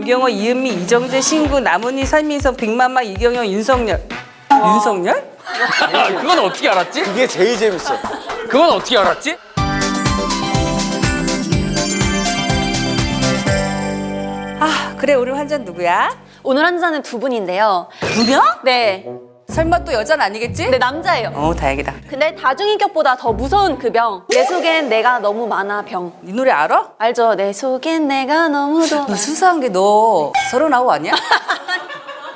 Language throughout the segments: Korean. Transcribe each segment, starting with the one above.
김경호, 이은미, 이정재, 신구, 남은희, 설민석, 빅마마, 이경영, 윤석열. 윤석열? 그건 어떻게 알았지? 그게 제일 재밌어. 그건 어떻게 알았지? 아, 그래, 오늘 환자는 누구야? 오늘 환자는 두 분인데요. 두 명? 네. 설마 또 여자는 아니겠지? 네, 남자예요. 다행이다. 근데 다중인격보다 더 무서운 그 병. 내 속엔 내가 너무 많아 병. 이 노래 알아? 알죠? 내 속엔 내가 너무도 너 수사한 게 너 39 아니야?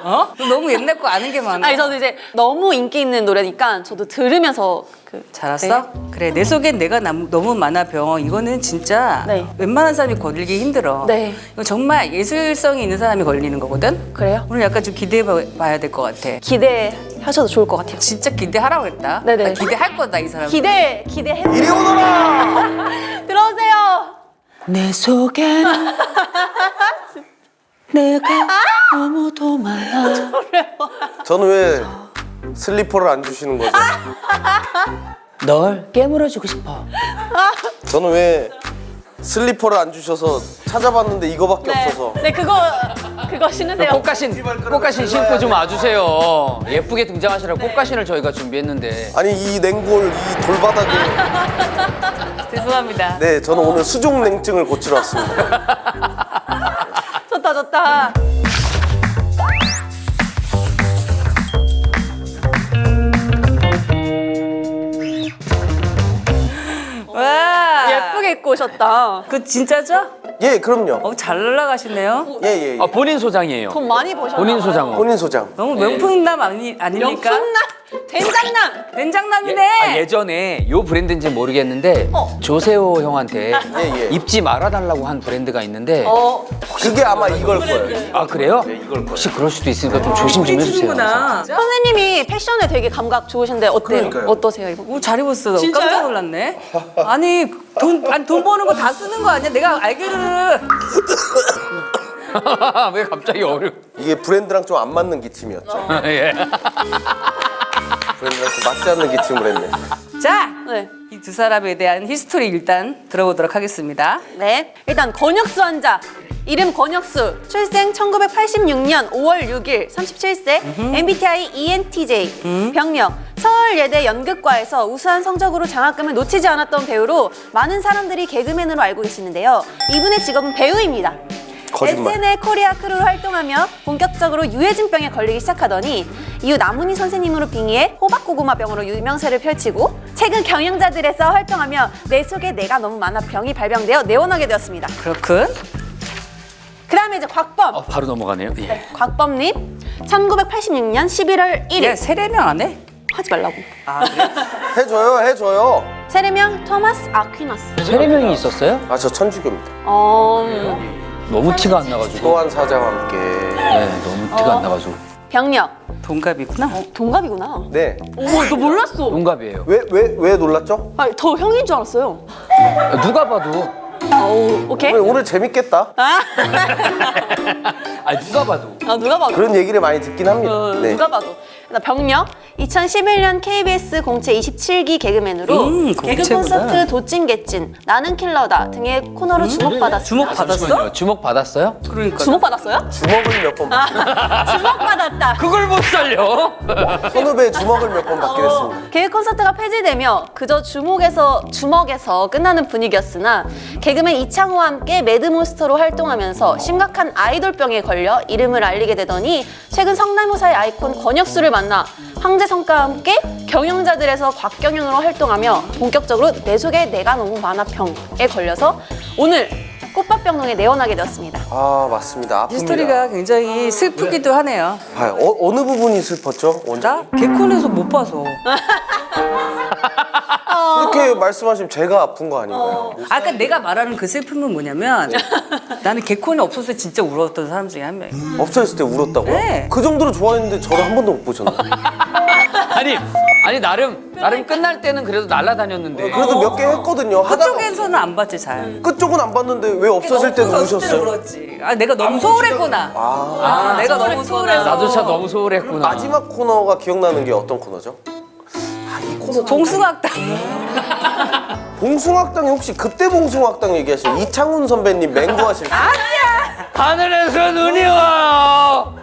어? 너 너무 옛날 거 아는 게 많아. 아니 저도 이제 너무 인기 있는 노래니까 저도 들으면서 잘 왔어? 그래, 내 속엔 내가 너무 많아 병. 이거는 진짜 네. 웬만한 사람이 걸리기 힘들어. 네. 이거 정말 예술성이 있는 사람이 걸리는 거거든? 그래요? 오늘 약간 좀 기대해 봐야 될 것 같아. 기대하셔도 좋을 것 같아요. 진짜 기대하라고 했다. 네네. 나 기대할 거다, 이 사람. 기대해. 이리 오너라! 들어오세요. 내 속엔 내가 너무도 많아. 저는 왜 슬리퍼를 안 주시는 거죠? 널 깨물어주고 싶어. 저는 왜 슬리퍼를 안 주셔서 찾아봤는데 이거밖에 없어서. 네, 그거 신으세요. 꽃가신 신고 좀 와주세요. 예쁘게 등장하시라고 꽃가신을 저희가 준비했는데. 아니 이 냉골, 이 돌바닥에. 죄송합니다. 네, 저는 오늘 수족냉증을 고치러 왔습니다. 좋다, 좋다. 와. 예쁘게 입고 오셨다. 그 진짜죠? 예, 그럼요. 잘 날아가시네요. 예. 아, 본인 소장이에요. 돈 많이 버셨나 본인 봐요. 소장. 본인 소장. 너무 명품남 아닙니까? 명품남! 된장남! 된장남이네. 예전에 요 브랜드인지 모르겠는데 조세호 형한테 예. 입지 말아달라고 한 브랜드가 있는데 그게 아마 이걸 거예요. 아 그래요? 혹시 그럴 수도 있으니까 좀 조심 좀 해주세요. 해주는구나. 선생님이 패션에 되게 감각 좋으신데 어때요? 그러니까요. 어떠세요, 이거? 오, 잘 입었어. 깜짝 놀랐네. 아니 돈 버는 거 다 쓰는 거 아니야? 내가 알기로는. 왜 갑자기 이게 브랜드랑 좀 안 맞는 기침이었죠. 예. 브랜드랑 좀 맞지 않는 기침을 했네. 자, 네. 이 두 사람에 대한 히스토리 일단 들어보도록 하겠습니다. 네. 일단 권혁수 환자. 이름 권혁수. 출생 1986년 5월 6일 37세. MBTI ENTJ. 병력. 서울예대 연극과에서 우수한 성적으로 장학금을 놓치지 않았던 배우로 많은 사람들이 개그맨으로 알고 계시는데요. 이분의 직업은 배우입니다. 거짓말. SNL 코리아 크루로 활동하며 본격적으로 유해진병에 걸리기 시작하더니 이후 남은희 선생님으로 빙의해 호박고구마병으로 유명세를 펼치고 최근 경영자들에서 활동하며 내 속에 내가 너무 많아 병이 발병되어 내원하게 되었습니다. 그렇군. 그 다음에 이제 곽범. 바로 넘어가네요. 예. 네, 곽범님 1986년 11월 1일 야, 세례명 안 해? 하지 말라고. 아, 그래? 해줘요. 세례명 토마스 아퀴나스. 세례명이 있었어요? 아, 저 천주교입니다. 너무 티가 안 나가지고. 또한 사자와 함께. 네, 너무 티가 안 나가지고. 병력. 동갑이구나. 동갑이구나. 네. 어머, 너 몰랐어. 동갑이에요. 왜 놀랐죠? 아니, 더 형인 줄 알았어요. 누가 봐도. 오케이. 오늘 재밌겠다. 아니 누가 봐도. 누가 봐도. 그런 얘기를 많이 듣긴 합니다. 네. 누가 봐도. 병력 2011년 KBS 공채 27기 개그맨으로 개그 공채보다. 콘서트 도찐개찐 나는 킬러다 등의 코너로 주목받았습니다. 주목받았어? 주목 받았어요? 그러니까. 주목받았어요? 주먹을 몇 번 주목받았다. 그걸 못 살려. 선후배 주먹을 몇 번 받게 됐습니다. 개그 콘서트가 폐지되며 그저 주먹에서 끝나는 분위기였으나 개그맨 이창호와 함께 매드몬스터로 활동하면서 심각한 아이돌병에 걸려 이름을 알리게 되더니 최근 성대모사의 아이콘 권혁수를 만나 황제성과와 함께 경영자들에서 곽경영으로 활동하며 본격적으로 내 속에 내가 너무 많아 병에 걸려서 오늘 꽃밥병동에 내원하게 되었습니다. 아, 맞습니다. 아픕니다. 히스토리가 굉장히 슬프기도 하네요. 봐요. 어느 부분이 슬펐죠? 나 개콘에서 못 봐서. 그렇게 말씀하시면 제가 아픈 거 아닌가요? 아까 내가 말하는 그 슬픔은 뭐냐면 나는 개콘이 없어서 진짜 울었던 사람 중에 한 명이에요. 없어졌을 때 울었다고요? 네. 그 정도로 좋아했는데 저를 한 번도 못 보셨나요? 아니 나름 끝날 때는 그래도 날아다녔는데. 그래도 몇 개 했거든요. 하다가 그쪽에서는 안 봤지 잘. 끝쪽은 안 봤는데 왜 없어질 때는 없어질 때는 우셨어요? 울었지. 아 내가 너무 소홀했구나. 내가 너무 소홀해서. 나도 참 너무 소홀했구나. 마지막 코너가 기억나는 게 어떤 코너죠? 이 코너 봉숭아학당. 봉숭아학당이 혹시 그때 봉숭아학당 얘기하시는 이창훈 선배님 맹구하실 때? 아니야. 하늘에서 눈이 와요.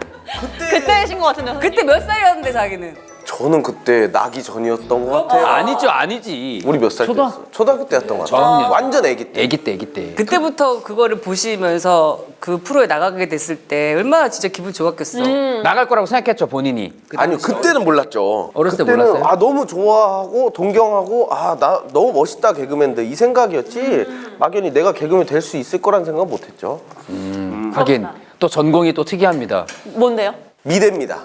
그때이신 것 같은데. 그때 몇 살이었는데 자기는? 저는 그때 나기 전이었던 것 같아요. 아니지. 우리 몇 살 때였어? 초등학교 때였던 것 같아요. 저학년. 완전 애기 때. 애기 때. 그때부터 그거를 보시면서 그 프로에 나가게 됐을 때 얼마나 진짜 기분 좋았겠어. 나갈 거라고 생각했죠, 본인이. 아니요, 그때는 몰랐죠. 어렸을 때 그때는 몰랐어요? 너무 좋아하고 동경하고 나 너무 멋있다 개그맨들 이 생각이었지. 막연히 내가 개그맨 될 수 있을 거란 생각 못했죠. 하긴 또 전공이 또 특이합니다. 뭔데요? 미대입니다.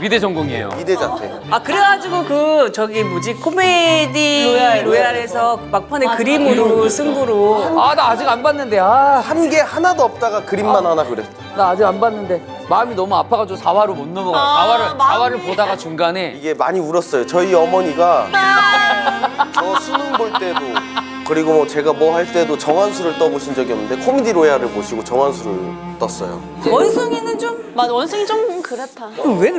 미대 전공이에요. 미대 자퇴. 그래가지고 그 저기 뭐지 코미디 로얄에서 막판에 그림으로 승부로 나 아직 안 봤는데. 한 게 하나도 없다가 그림만 하나 그렸어. 나 아직 안 봤는데. 마음이 너무 아파가지고 4화로 못 넘어가. 4화를 보다가 중간에 이게 많이 울었어요. 저희 어머니가 저 수능 볼 때도 그리고 뭐 제가 뭐 할 때도 정한수를 떠보신 적이 없는데 코미디 로얄을 보시고 정한수를 떴어요. 원숭이는 좀 왜 맞아, 원숭이 좀 그렇다.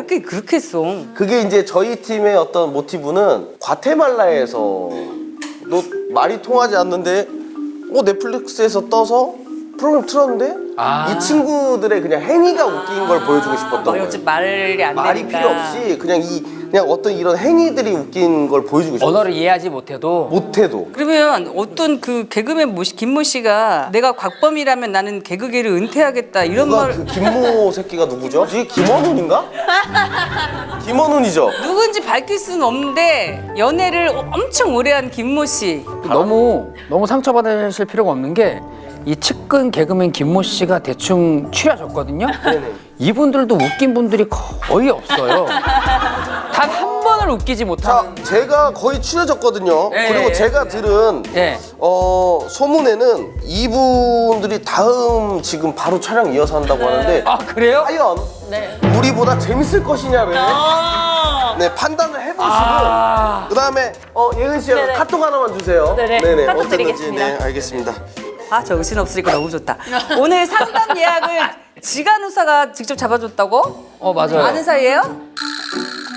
그렇게 했어? 그게 이제 저희 팀의 어떤 모티브는 과테말라에서 너 말이 통하지 않는데 넷플릭스에서 떠서 프로그램 틀었는데 이 친구들의 그냥 행위가 웃긴 걸 보여주고 싶었던 거예요. 어찌 말이 안 말이 되니까. 필요 없이 그냥 어떤 이런 행위들이 웃긴 걸 보여주고 싶었어요. 언어를 이해하지 못해도 못해도. 그러면 어떤 그 개그맨 김모 씨가 내가 곽범이라면 나는 개그계를 은퇴하겠다 이런 누가 말 그 김모 새끼가 누구죠? 이게 김원훈인가? 김원훈이죠. 누군지 밝힐 수는 없는데 연애를 엄청 오래 한 김모 씨. 너무 상처받으실 필요가 없는 게 이 측근 개그맨 김모 씨가 대충 추려졌거든요. 이분들도 웃긴 분들이 거의 없어요. 단 한 번을 웃기지 자, 못하는. 제가 거의 추려졌거든요. 예, 그리고 예, 제가 들은 예. 소문에는 이분들이 다음 지금 바로 촬영 이어서 한다고 하는데 그래요? 과연 우리보다 재밌을 것이냐를 판단을 해보시고 그다음에 예은 씨 카톡 하나만 주세요. 네네. 카톡 어땠는지. 드리겠습니다. 네, 알겠습니다. 정신 없으니까 너무 좋다. 오늘 상담 예약을 지간호사가 직접 잡아줬다고? 맞아요. 아는 사이예요?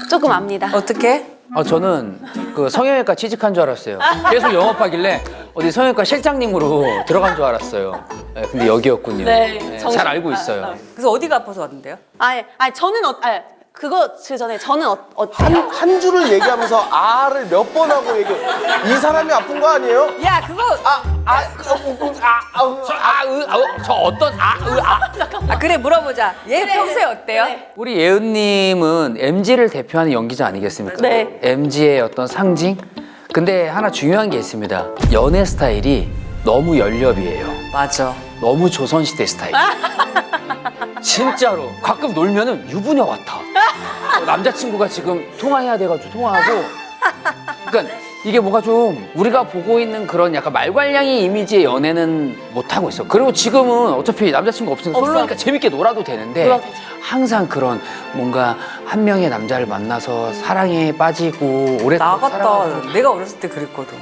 조금 압니다. 어떻게? 저는 그 성형외과 취직한 줄 알았어요. 계속 영업하길래 어디 성형외과 실장님으로 들어간 줄 알았어요. 근데 여기였군요. 네, 잘 알고 있어요. 그래서 어디가 아파서 왔는데요? 아니, 저는 그거 그 전에 저는 한 줄을 얘기하면서 아를 몇 번 하고 얘기해. 이 사람이 아픈 거 아니에요? 야 그거 저 어떤 그래 물어보자. 얘 평소에 어때요? 우리 예은님은 MG를 대표하는 연기자 아니겠습니까? 네. MG의 어떤 상징? 근데 하나 중요한 게 있습니다. 연애 스타일이 너무 연렵이에요. 맞아. 너무 조선시대 스타일. 진짜로 가끔 놀면은 유부녀 같아. 남자친구가 지금 통화해야 돼가지고 통화하고. 그러니까 이게 뭔가 좀 우리가 보고 있는 그런 약간 말괄량이 이미지의 연애는 못 하고 있어. 그리고 지금은 어차피 남자친구 없으니까 솔로니까 재밌게 놀아도 되는데 항상 그런 뭔가 한 명의 남자를 만나서 사랑에 빠지고 오래 나갔다. 내가 어렸을 때 그랬거든.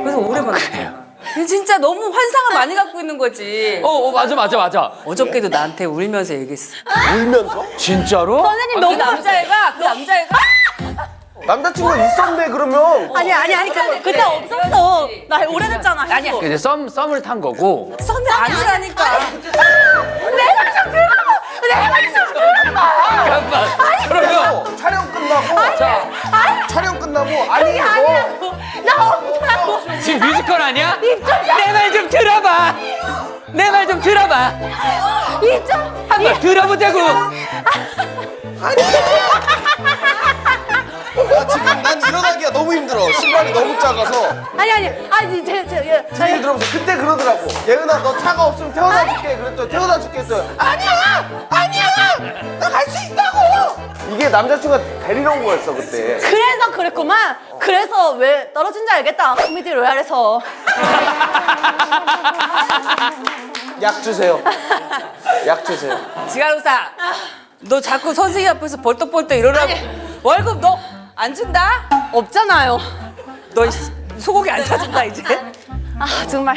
그래서 오래 만났어. 진짜 너무 환상을 많이 갖고 있는 거지. 맞아. 어저께도 나한테 울면서 얘기했어. 울면서? 진짜로? 선생님 그 너무 남자애가 남자친구가 있었네 그러면. 아니 그때 없었어. 나 오래됐잖아. 아니야. 이제 썸을 탄 거고. 선배 아니라니까. 그러면 촬영 끝나고 촬영 끝나고 아니 이거 나 없다고. 지금 뮤지컬 아니야? 내 말 좀 들어봐. 내 말 좀 들어봐. 한번 들어보자고. 지금 난 일어나기가 너무 힘들어. 신발이 너무 작아서. 아니 얘기 들어보세요. 그때 그러더라고. 예은아 너 차가 없으면 태워다 줄게. 그랬더니 태워다 줄게 했어요. 아니야 나 갈 수 있다고. 이게 남자친구가 데리러 온 거였어 그때. 그래서 그랬구만. 그래서 왜 떨어진지 알겠다. 코미디 로얄에서. 약 주세요. 약 주세요. 지가로사, 너 자꾸 선생님 앞에서 벌떡벌떡 이러라고. 월급 너 안 준다? 없잖아요. 너 소고기 안 사준다 이제? 정말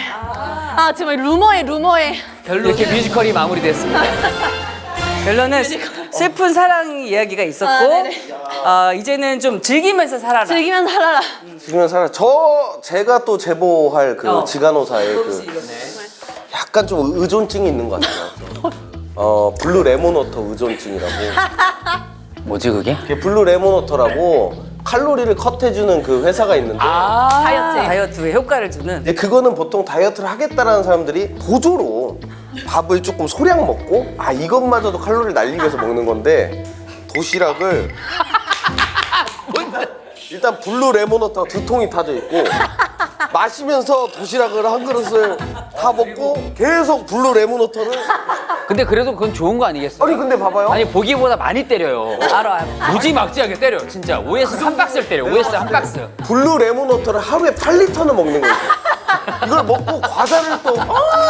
루머에. 이렇게 뮤지컬이 마무리됐습니다. 결론은 슬픈 사랑 이야기가 있었고 이제는 좀 즐기면서 살아라. 즐기면 살아라. 지금 살아. 제가 또 제보할 그 지간호사의 그 약간 좀 의존증이 있는 것 같아요. 블루 레몬워터 의존증이라고. 뭐지 그게? 그게 블루 레몬워터라고 칼로리를 컷해주는 그 회사가 있는데 다이어트. 다이어트에 효과를 주는. 근데 그거는 보통 다이어트를 하겠다라는 사람들이 보조로 밥을 조금 소량 먹고 이것마저도 칼로리를 날리기 위해서 먹는 건데 도시락을 일단 블루 레몬워터가 2통이 타져 있고 마시면서 도시락을 한 그릇을 다 먹고 계속 블루 레몬워터를 근데 그래도 그건 좋은 거 아니겠어요? 아니 근데 봐봐요. 아니 보기보다 많이 때려요. 알아. 무지막지하게 때려 진짜. OS 한 박스를 때려. OS 한 박스. 블루 레몬워터를 하루에 8리터는 먹는 거예요. 이걸 먹고 과자를 또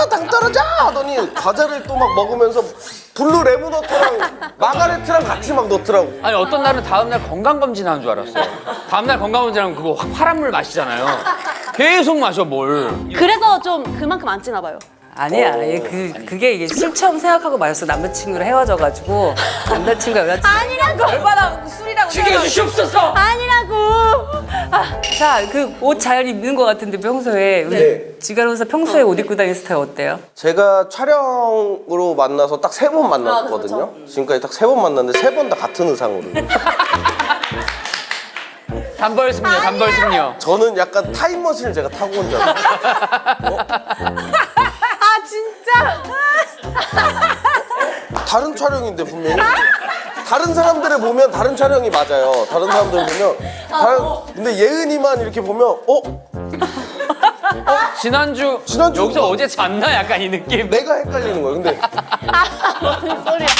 당 떨어져 하더니 과자를 또 막 먹으면서 블루 레몬워터랑 마가레트랑 같이 막 넣더라고. 아니 어떤 날은 다음날 건강검진하는 줄 알았어요. 다음날 건강검진하면 그거 파란 물 마시잖아요. 계속 마셔 뭘. 그래서 좀 그만큼 안 찌나 봐요. 아니야. 그게 이게 술처럼 생각하고 마셨어. 남자친구랑 헤어져가지고 남자친구가 여자친구. 아니라고. 얼마나 술이라고 죽여 주시옵소서. 아니라고. 자, 그 옷 잘 입는 것 같은데 평소에 우리 네. 지가로서 평소에 옷 입고 다니는 스타일 어때요? 제가 촬영으로 만나서 딱 3번 만났거든요. 지금까지 딱 3번 만났는데 3번 다 같은 의상으로. 단벌 승려, 단벌 승려. 저는 약간 타임머신을 제가 타고 온 줄 알았어요. 아 진짜. 다른 촬영인데 분명히. 다른 사람들을 보면 다른 촬영이 맞아요. 다른 사람들 보면 근데 예은이만 이렇게 보면 지난주 여기서 어제 잤나 약간 이 느낌. 내가 헷갈리는 거예요. 근데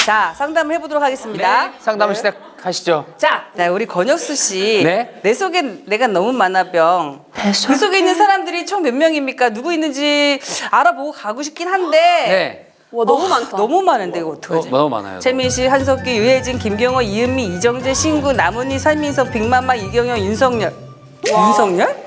자, 상담을 해보도록 하겠습니다. 네, 상담을 시작하시죠. 자, 우리 권혁수 씨. 네. 내 속엔 내가 너무 많아 병. 그 속에 있는 사람들이 총 몇 명입니까? 누구 있는지 알아보고 가고 싶긴 한데. 네. 와 너무 많다. 너무 많은데 이거 어떡하지? 너무 많아요. 최민식, 한석기, 유혜진, 김경호, 이은미, 이정재, 신구, 남은희, 설민석, 빅마마, 이경영, 윤석열. 윤석열?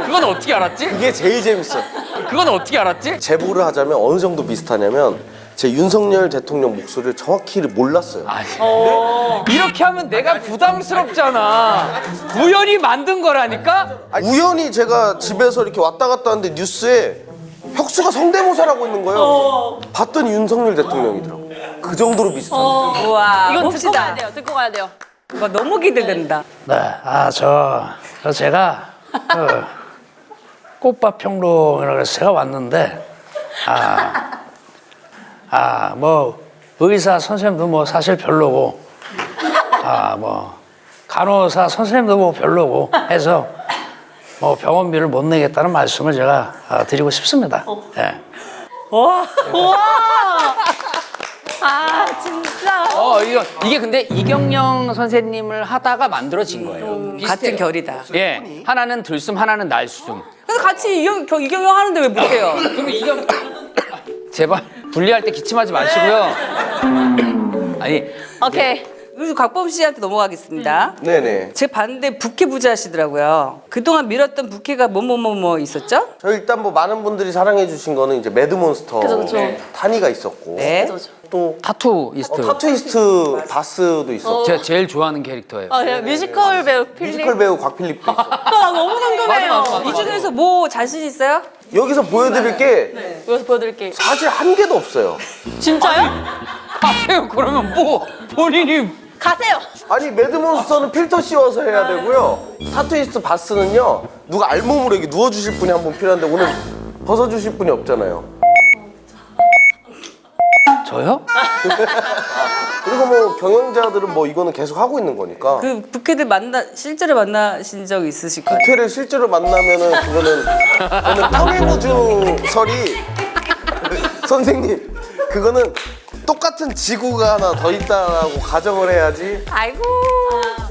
그건 어떻게 알았지? 그게 제일 재밌어요. 그건 어떻게 알았지? 제보를 하자면 어느 정도 비슷하냐면 제 윤석열 대통령 목소리를 정확히 몰랐어요. 이렇게 하면 내가 부담스럽잖아. 우연히 만든 거라니까? 우연히 제가 집에서 이렇게 왔다 갔다 하는데 뉴스에 혁수가 성대모사라고 있는 거예요. 봤더니 윤석열 대통령이더라고. 그 정도로 비슷한. 우와. 이건 듣고 봅시다. 가야 돼요. 듣고 가야 돼요. 이거 너무 기대된다. 네, 제가 꽃밥 평론이라고 해서 제가 왔는데, 뭐 의사 선생님도 뭐 사실 별로고, 뭐 간호사 선생님도 뭐 별로고 해서 뭐 병원비를 못 내겠다는 말씀을 제가 드리고 싶습니다. 예. 와. 아 진짜. 이게 근데 이경영 선생님을 하다가 만들어진 거예요. 같은 결이다. 예, 하나는 들숨, 하나는 날숨. 그래서 같이 이경영 하는데 왜 못해요? 그럼 이경 제발 분리할 때 기침하지 마시고요. 아니 오케이. 그래서 곽범 씨한테 넘어가겠습니다. 네네. 제 봤는데 부캐 부자 하시더라고요. 그동안 밀었던 부캐가 뭐 있었죠? 저 일단 뭐 많은 분들이 사랑해 주신 거는 이제 매드몬스터 그죠. 타니가 있었고 네. 또 타투이스트. 타투이스트 바스도 있었고 제가 제일 좋아하는 캐릭터예요. 네, 뮤지컬 배우 필립. 뮤지컬 배우 곽필립도 있었고 나 너무 궁금해요. 이 중에서 뭐 자신 있어요? 여기서 보여드릴 게 여기서 보여드릴게요. 사실 한 개도 없어요. 진짜요? 가세요. 그러면 뭐 본인이 가세요. 아니 매드몬스터는 필터 씌워서 해야 되고요. 타투이스트 바스는요 누가 알몸으로 이렇게 누워주실 분이 한 분 필요한데 오늘 벗어주실 분이 없잖아요. 저요? 그리고 뭐 경영자들은 뭐 이거는 계속 하고 있는 거니까 그 부캐들 실제로 만나신 적 있으실까요? 부캐를 실제로 만나면은 그거는 평행우주설이 선생님 그거는 똑같은 지구가 하나 더 있다라고 가정을 해야지. 아이고.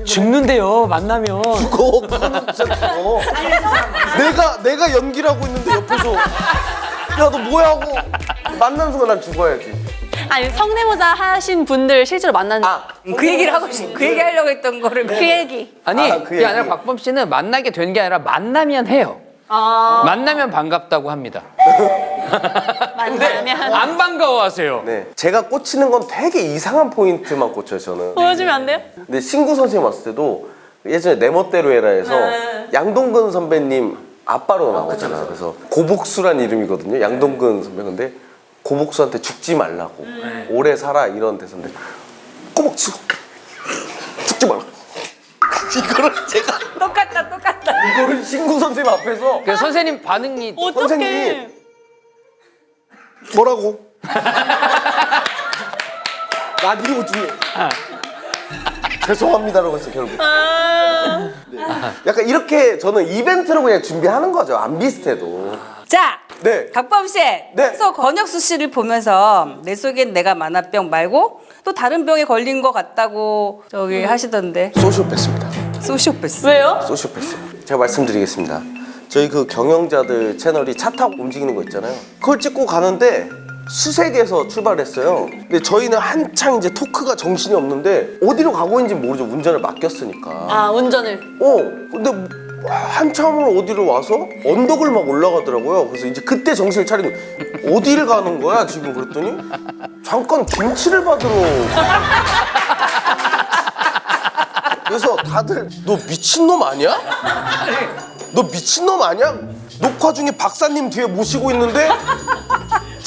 죽는데요. 만나면. 그거는 진짜 죽어. 내가 연기를 하고 있는데 옆에서 야 너 뭐야 하고 만나는 순간 난 죽어야지. 아니 성대모사 하신 분들 실제로 만난. 그 얘기를 그 얘기 하려고 했던 거를 그 얘기. 아니 그 그게 얘기. 아니라 곽범 씨는 만나게 된 게 아니라 만나면 해요. 만나면 반갑다고 합니다. 만나면 안 반가워하세요. 네, 제가 꽂히는 건 되게 이상한 포인트만 꽂혀요 저는. 보여주면 안 돼요? 근데 신구 선생님 왔을 때도 예전에 내 멋대로 해라에서 양동근 선배님 아빠로 나오잖아. 그래서 고복수란 이름이거든요. 양동근 선배. 근데 고복수한테 죽지 말라고 오래 살아 이런 대사인데 고복수 죽지 말라. 이거를 제가 똑같다. 이거를 신구 선생님 앞에서 그 선생님 반응이 선생님이 뭐라고? 라디오 중에 죄송합니다라고 했어 결국. 네. 약간 이렇게 저는 이벤트로 그냥 준비하는 거죠. 안 비슷해도. 자, 네. 박범 씨. 네. 그래서 권혁수 씨를 보면서 내 속엔 내가 만화병 말고 또 다른 병에 걸린 것 같다고 저기 하시던데. 소시오패스입니다. 소시오패스. 왜요? 소시오패스. 제가 말씀드리겠습니다. 저희 그 경영자들 채널이 차 타고 움직이는 거 있잖아요. 그걸 찍고 가는데 수색에서 출발했어요. 근데 저희는 한창 이제 토크가 정신이 없는데 어디로 가고 있는지 모르죠. 운전을 맡겼으니까. 아, 운전을. 근데 한참을 어디로 와서 언덕을 막 올라가더라고요. 그래서 이제 그때 정신을 차리고 어디를 가는 거야 지금 그랬더니 잠깐 김치를 받으러. 그래서 다들 너 미친놈 아니야? 너 미친놈 아니야? 녹화 중에 박사님 뒤에 모시고 있는데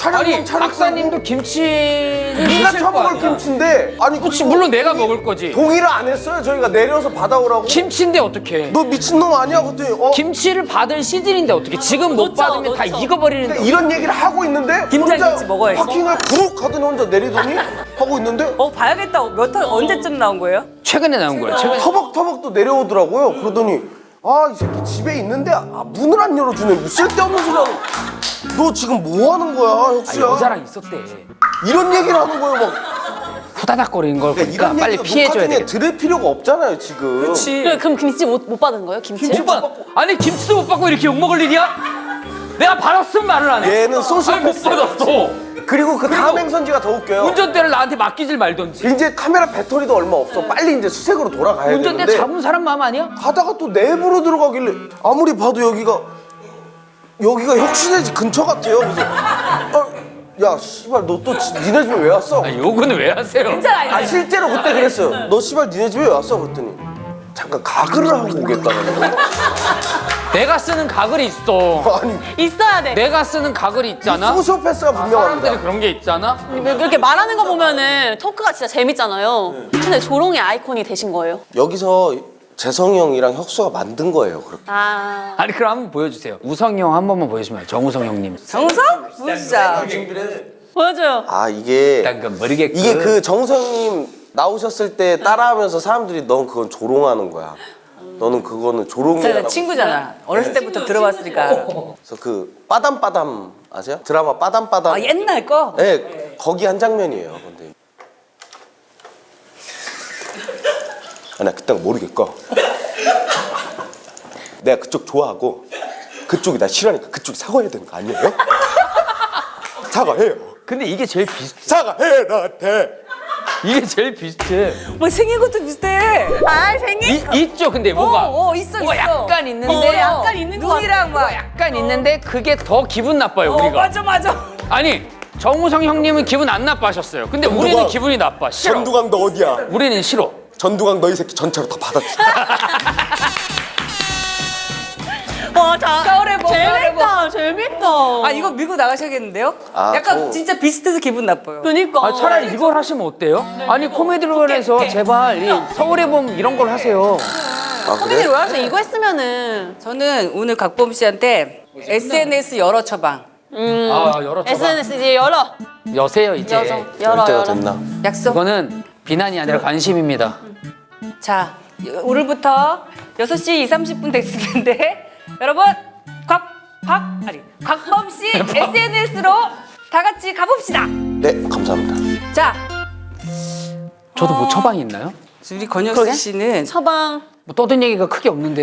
아니 촬영 박사님도 김치를 네가 드실 거 처먹을 아니야. 김치인데 아니 그렇지 그거 물론 내가 먹을 거지. 동의를 안 했어요. 저희가 내려서 받아오라고. 김치인데 어떻게? 너 미친놈 아니야? 그랬더니 김치를 받을 시즌인데 어떻게? 지금 못 놓쳐, 받으면 다 놓쳐. 익어버리는데. 그러니까 이런 얘기를 하고 있는데 김장 혼자 김치 먹어야지. 파킹을 부룩 하더니 혼자 내리더니 하고 있는데 봐야겠다. 언제쯤 나온 거예요? 최근에 나온 거예요. 최근에. 터벅터벅 또 내려오더라고요. 그러더니 아 이 새끼 집에 있는데 문을 안 열어주네. 뭐 쓸데없는 소리 하는. 너 지금 뭐 하는 거야 아, 혁수야? 여자랑 있었대. 이런 얘기를 하는 거예요. 막 후다닥거리는 걸 그러니까 보니까 이런 빨리 얘기가 피해줘야 녹화 중에 돼. 들을 필요가 없잖아요 지금. 그럼 김치 못 받은 거예요? 김치? 아니 김치도 못 받고 이렇게 욕 먹을 일이야? 내가 받았으면 말을 안 해. 얘는 아니 못 소시오패스. 받았어. 그리고 그 다음 행선지가 더 웃겨요. 운전대를 나한테 맡기질 말던지. 이제 카메라 배터리도 얼마 없어. 빨리 이제 수색으로 돌아가야 운전대 되는데 잡은 사람 마음 아니야? 가다가 또 내부로 들어가길래 아무리 봐도 여기가 혁신의 집 근처 같아요. 그래서 야 씨발 너 또 니네 집에 왜 왔어? 아, 욕은 왜 하세요? 아 실제로 그때 그랬어요. 너 씨발 니네 집에 왜 왔어? 그랬더니 잠깐 가글을 하고 오겠다는 거예요. 내가 쓰는 가글이 있어. 아니 있어야 돼. 내가 쓰는 가글이 있잖아. 소시오패스가 분명합니다. 사람들이 그런 게 있잖아. 이렇게 말하는 거 보면은 토크가 진짜 재밌잖아요. 근데 조롱의 아이콘이 되신 거예요? 여기서 재성이 형이랑 혁수가 만든 거예요. 그렇게. 아. 아니 그럼 한번 보여주세요. 우성이 형 한 번만 보여주면 정우성 형님. 정우성? 보여주자. 보여줘요. 아 이게 약간 머리게 이게 그 정우성님 나오셨을 때 따라하면서 사람들이 넌 그건 조롱하는 거야. 너는 그거는 조롱이야. 제가 친구잖아. 어렸을 때부터 들어봤으니까. 그래서 그 빠담빠담 아세요? 드라마 빠담빠담. 아, 옛날 거? 네, 거기 한 장면이에요. 근데 나 그딴 거 모르겠고 내가 그쪽 좋아하고 그쪽이 나 싫어하니까 그쪽이 사과해야 되는 거 아니에요? 사과해요. 근데 이게 제일 비슷해. 사과해 나한테. 이게 제일 비슷해. 뭐 생긴 것도 비슷해. 아, 생긴 있죠. 근데 뭐가 있어. 뭐가 약간 있는데 약간 있는 거 눈이랑 막. 약간 있는데 그게 더 기분 나빠요 우리가. 맞아. 아니 정우성 형님은 기분 안 나빠하셨어요. 근데 우리는 전두광. 기분이 나빠. 싫어. 전두광 너 어디야? 우리는 싫어. 전두광 너 이 새끼 전체로 다 받아줘. 서울에 뭐. 재밌다. 아, 이거 밀고 나가셔야겠는데요? 아, 약간 진짜 비슷해서 기분 나빠요. 그니까. 아, 차라리 이걸 하시면 어때요? 아니 코미디로에서 제발 이 서울의 봄 이런 걸 하세요. 아 코미디 그래? 로얄에서 이거 했으면은 저는 오늘 각범 씨한테 SNS 열어 처방. 아 여러 SNS 이제 열어. 여세요 이제. 열어. 열 열어. 때가 열어. 됐나? 약속. 이거는 비난이 아니라 관심입니다. 자, 오늘부터 6시 30분 됐을 텐데 여러분 곽범 씨 SNS로 다 같이 가봅시다. 네 감사합니다. 자, 저도 뭐 처방이 있나요? 우리 권혁수 씨는 처방. 뭐 떠든 얘기가 크게 없는데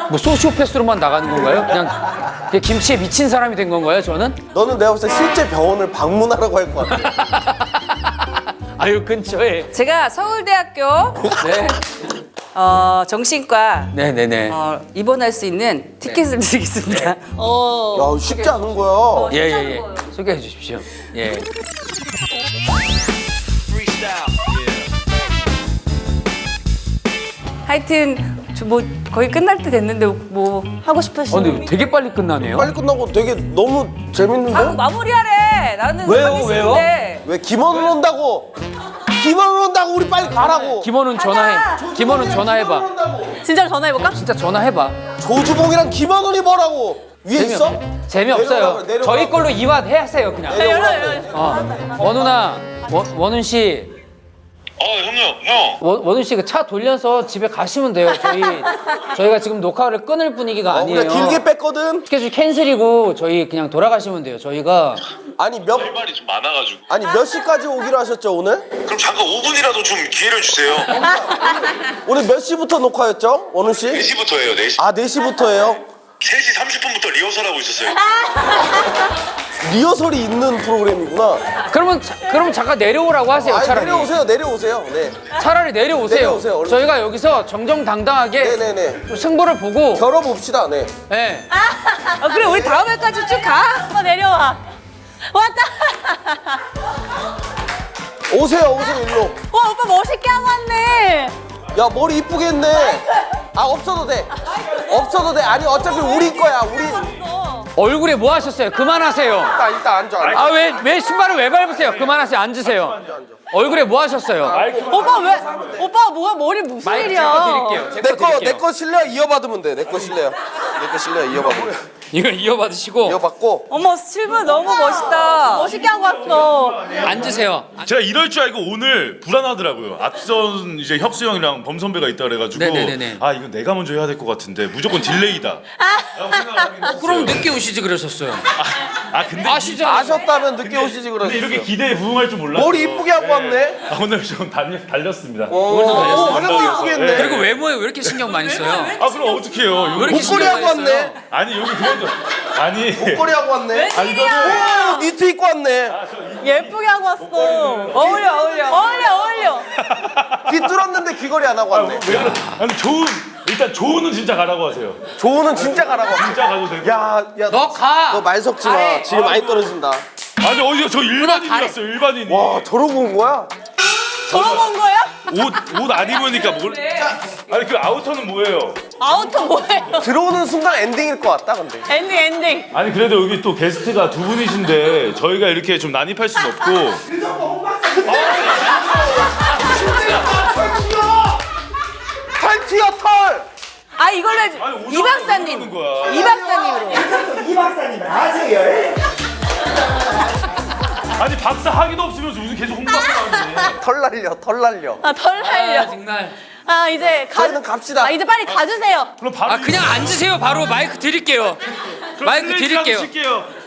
뭐 소시오패스로만 나가는 건가요? 그냥 김치에 미친 사람이 된 건가요? 저는? 너는 내가 봤을 때 실제 병원을 방문하라고 할 것 같아. 아유 근처에. 제가 서울대학교 네. 정신과 네네네. 입원할 수 있는 티켓을 드리겠습니다. 야 쉽지 않은 거야. 예예예. 소개해 주십시오. 예. 하여튼 뭐 거의 끝날 때 됐는데 뭐 하고 싶으신 근데 되게 빨리 끝나네요. 빨리 끝나고 되게 너무 재밌는데? 하고 마무리하래. 나는 왜요? 하기 왜요? 싫은데. 왜 김원훈 온다고? 김원훈 온다고 우리 빨리 가라고. 김원훈 전화해. 김원훈 전화해봐. 진짜로 전화해볼까? 진짜 전화해봐. 조주봉이랑 김원훈이 뭐라고? 위에 있어? 재미없어요. 내려오라고, 저희 걸로 이완하세요 그냥. 원훈아, 원훈 씨. 형님, 원훈 씨 그 차 돌려서 집에 가시면 돼요. 저희가 지금 녹화를 끊을 분위기가 아니에요. 우리가 길게 뺐거든. 스케줄 캔슬이고 저희 그냥 돌아가시면 돼요. 저희가 아니 할 말이 좀 많아가지고. 몇 시까지 오기로 하셨죠 오늘? 그럼 잠깐 5분이라도 좀 기회를 주세요. 오늘 몇 시부터 녹화였죠? 원훈 씨? 4시부터예요, 4시. 아 4시부터예요? 3시 30분부터 리허설하고 있었어요. 리허설이 있는 프로그램이구나. 그러면 잠깐 내려오라고 하세요. 아니, 차라리. 내려오세요. 네. 차라리 내려오세요. 내려오세요, 얼른. 저희가 여기서 정정당당하게 네네네. 좀 승부를 보고. 겨뤄봅시다. 네. 네. 그래 우리 다음 회까지 쭉 가. 오빠 내려와. 왔다. 오세요 일로. 와 오빠 멋있게 하고 왔네. 야 머리 이쁘게 했네. 아 없어도 돼. 아니 어차피 우리 거야. 우리 얼굴에 뭐 하셨어요? 그만하세요. 일단 앉아. 아 왜 신발을 왜 밟으세요? 그만하세요. 앉으세요. 얼굴에 뭐 하셨어요? 오빠 왜? 오빠 뭐야 머리 무슨 마이크 일이야? 제거 드릴게요. 내 거 실례야 이어받으면 돼. 내 거 실례야 이어받으면 돼. 이거 이어받으시고 이어받고. 어머 실물 너무 멋있다. 멋있게 하고 왔어. 앉으세요. 제가 이럴 줄 알고 오늘 불안하더라고요. 앞선 이제 혁수 형이랑 범 선배가 있다 그래가지고 네네네네. 아 이거 내가 먼저 해야 될 것 같은데 무조건 딜레이다. 라고 생각을 하긴 했어요. 그럼 늦게 오시지 그러셨어요. 근데 아시죠? 아셨다면 늦게 오시지 근데 이렇게 그러셨어요. 기대에 부응할 줄 몰랐어요. 머리 이쁘게 하고 왔네. 오늘 좀 달렸습니다. 화장도 이쁘게 했네. 그리고 외모에 왜 이렇게 신경 많이 써요? 그럼 어떡해요? 왜 이렇게 목걸이 신경 하고 많이 써요? 왔네. 아니 여기 그만둬. 아니 목걸이 하고 왔네. 이거는 오 니트 입고 왔네. 예쁘게 하고 왔어. 어울려. 귀 뚫었는데 귀걸이 안 하고 왔네. 아니 일단 조우는 진짜 가라고 하세요. 조우는 진짜 가라고. 진짜 가도 되고. 야, 너 가. 너 말 섞지 마. 가래. 지금 많이 떨어진다. 아니 어디서 저 일반인이었어요. 일반인이. 와, 저러고 온 거야? 저러고 온 거야? 옷 안 입으니까 뭘? 아니 그 아우터는 뭐예요? 아우터 뭐예요? 들어오는 순간 엔딩일 것 같다, 근데. 엔딩. 아니 그래도 여기 또 게스트가 두 분이신데 저희가 이렇게 좀 난입할 순 없고. 털 튀어, 털! 아 이걸로 해줘. 아니, 이 박사님. 오자마자 거야. 이 박사님으로. 이 박사님을 아세요? 아니 박사 학위도 없으면서 무슨 계속 홍보하고 나오는데. 털 날려. 털 날려. 정말. 이제 저희는 갑시다. 이제 빨리 가주세요. 그럼 바로 그냥 앉으세요. 바로 마이크 드릴게요. 마이크 드릴게요. 칠게요.